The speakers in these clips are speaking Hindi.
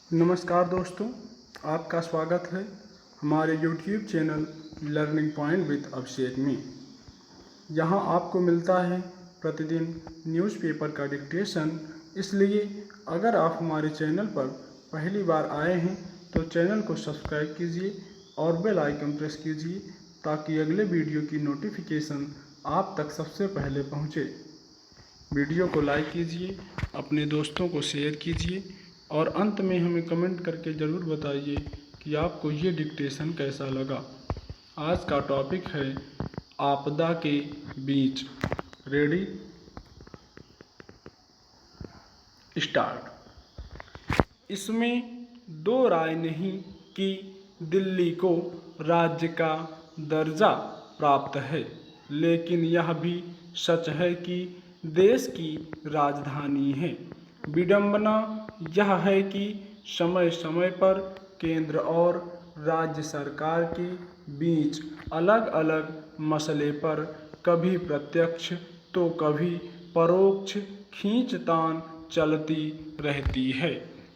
नमस्कार दोस्तों, आपका स्वागत है हमारे YouTube channel learning point with Abhishek में। यहाँ आपको मिलता है प्रतिदिन न्यूज़पेपर का डिक्टेशन। इसलिए अगर आप हमारे चैनल पर पहली बार आए हैं तो चैनल को सब्सक्राइब कीजिए और बेल आइकन प्रेस कीजिए ताकि अगले वीडियो की नोटिफिकेशन आप तक सबसे पहले पहुँचे। वीडियो को लाइक कीजिए, अपने दोस्तों को शेयर कीजिए और अंत में हमें कमेंट करके ज़रूर बताइए कि आपको ये डिक्टेशन कैसा लगा। आज का टॉपिक है आपदा के बीच। Ready, start. इसमें दो राय नहीं कि दिल्ली को राज्य का दर्जा प्राप्त है, लेकिन यह भी सच है कि देश की राजधानी है। विडंबना यह है कि समय समय पर केंद्र और राज्य सरकार के बीच अलग अलग मसले पर कभी प्रत्यक्ष तो कभी परोक्ष खींचतान चलती रहती है।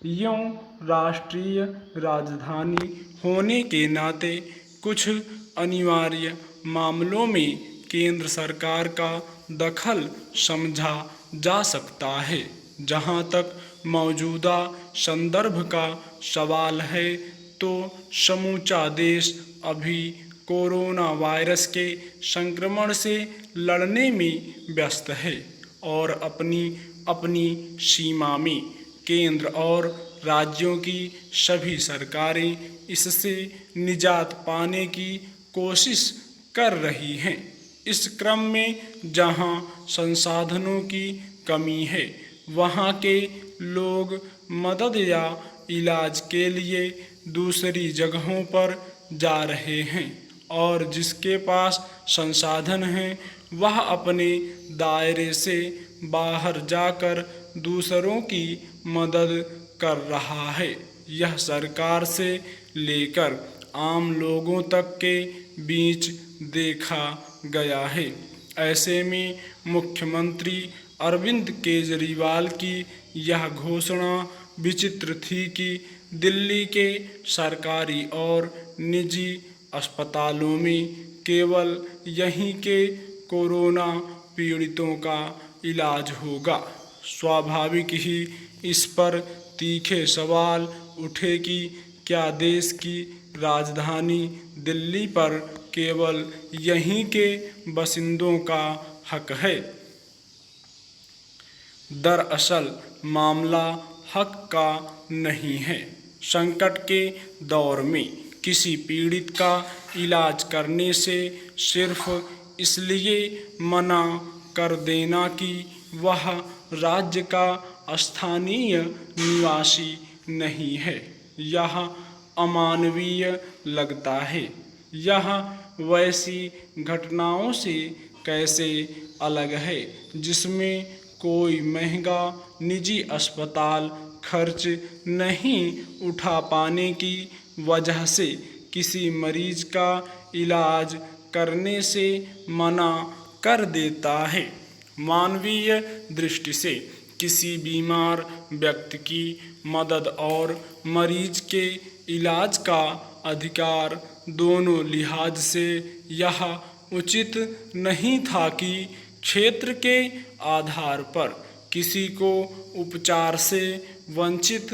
यूं राष्ट्रीय राजधानी होने के नाते कुछ अनिवार्य मामलों में केंद्र सरकार का दखल समझा जा सकता है। जहां तक मौजूदा संदर्भ का सवाल है तो समूचा देश अभी कोरोना वायरस के संक्रमण से लड़ने में व्यस्त है और अपनी अपनी सीमा में केंद्र और राज्यों की सभी सरकारें इससे निजात पाने की कोशिश कर रही हैं। इस क्रम में जहां संसाधनों की कमी है, वहां के लोग मदद या इलाज के लिए दूसरी जगहों पर जा रहे हैं और जिसके पास संसाधन हैं वह अपने दायरे से बाहर जाकर दूसरों की मदद कर रहा है। यह सरकार से लेकर आम लोगों तक के बीच देखा गया है। ऐसे में मुख्यमंत्री अरविंद केजरीवाल की यह घोषणा विचित्र थी कि दिल्ली के सरकारी और निजी अस्पतालों में केवल यहीं के कोरोना पीड़ितों का इलाज होगा। स्वाभाविक ही इस पर तीखे सवाल उठे कि क्या देश की राजधानी दिल्ली पर केवल यहीं के बासिंदों का हक है। दरअसल मामला हक का नहीं है। संकट के दौर में किसी पीड़ित का इलाज करने से सिर्फ इसलिए मना कर देना कि वह राज्य का स्थानीय निवासी नहीं है, यह अमानवीय लगता है। यह वैसी घटनाओं से कैसे अलग है जिसमें कोई महंगा निजी अस्पताल खर्च नहीं उठा पाने की वजह से किसी मरीज का इलाज करने से मना कर देता है। मानवीय दृष्टि से किसी बीमार व्यक्ति की मदद और मरीज के इलाज का अधिकार दोनों लिहाज से यह उचित नहीं था कि क्षेत्र के आधार पर किसी को उपचार से वंचित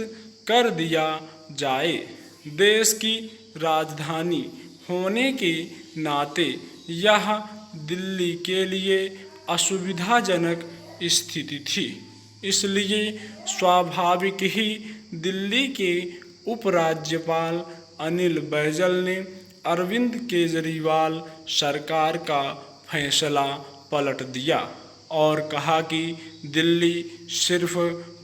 कर दिया जाए। देश की राजधानी होने के नाते यह दिल्ली के लिए असुविधाजनक स्थिति थी। इसलिए स्वाभाविक ही दिल्ली के उपराज्यपाल अनिल बैजल ने अरविंद केजरीवाल सरकार का फैसला पलट दिया और कहा कि दिल्ली सिर्फ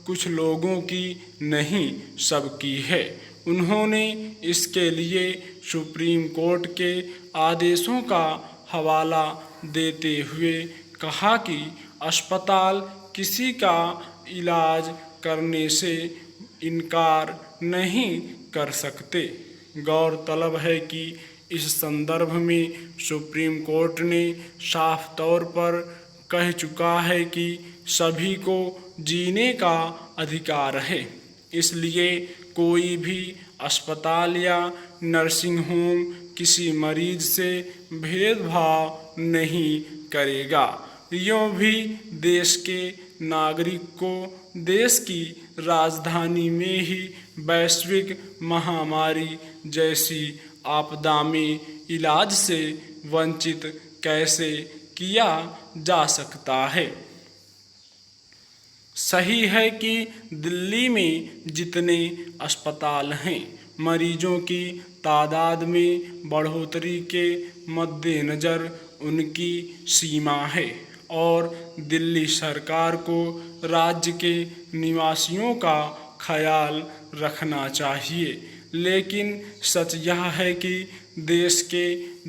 कुछ लोगों की नहीं सबकी है। उन्होंने इसके लिए सुप्रीम कोर्ट के आदेशों का हवाला देते हुए कहा कि अस्पताल किसी का इलाज करने से इनकार नहीं कर सकते। गौरतलब है कि इस संदर्भ में सुप्रीम कोर्ट ने साफ तौर पर कह चुका है कि सभी को जीने का अधिकार है। इसलिए कोई भी अस्पताल या नर्सिंग होम किसी मरीज से भेदभाव नहीं करेगा। यूँ भी देश के नागरिक को देश की राजधानी में ही वैश्विक महामारी जैसी आपदा में इलाज से वंचित कैसे किया जा सकता है। सही है कि दिल्ली में जितने अस्पताल हैं, मरीजों की तादाद में बढ़ोतरी के मद्देनज़र उनकी सीमा है और दिल्ली सरकार को राज्य के निवासियों का ख्याल रखना चाहिए। लेकिन सच यह है कि देश के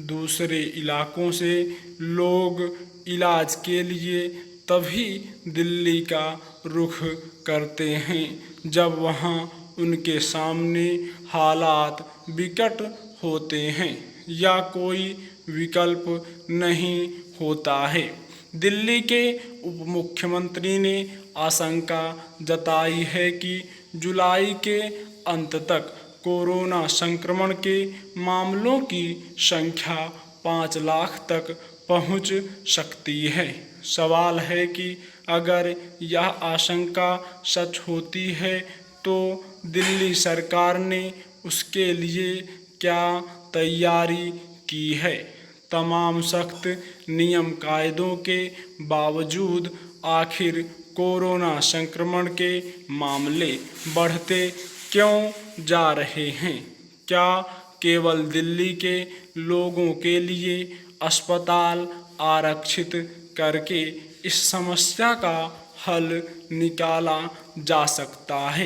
दूसरे इलाकों से लोग इलाज के लिए तभी दिल्ली का रुख करते हैं जब वहाँ उनके सामने हालात विकट होते हैं या कोई विकल्प नहीं होता है। दिल्ली के उप मुख्यमंत्री ने आशंका जताई है कि जुलाई के अंत तक कोरोना संक्रमण के मामलों की संख्या 5 लाख तक पहुंच सकती है। सवाल है कि अगर यह आशंका सच होती है तो दिल्ली सरकार ने उसके लिए क्या तैयारी की है। तमाम सख्त नियम कायदों के बावजूद आखिर कोरोना संक्रमण के मामले बढ़ते क्यों जा रहे हैं? क्या केवल दिल्ली के लोगों के लिए अस्पताल आरक्षित करके इस समस्या का हल निकाला जा सकता है?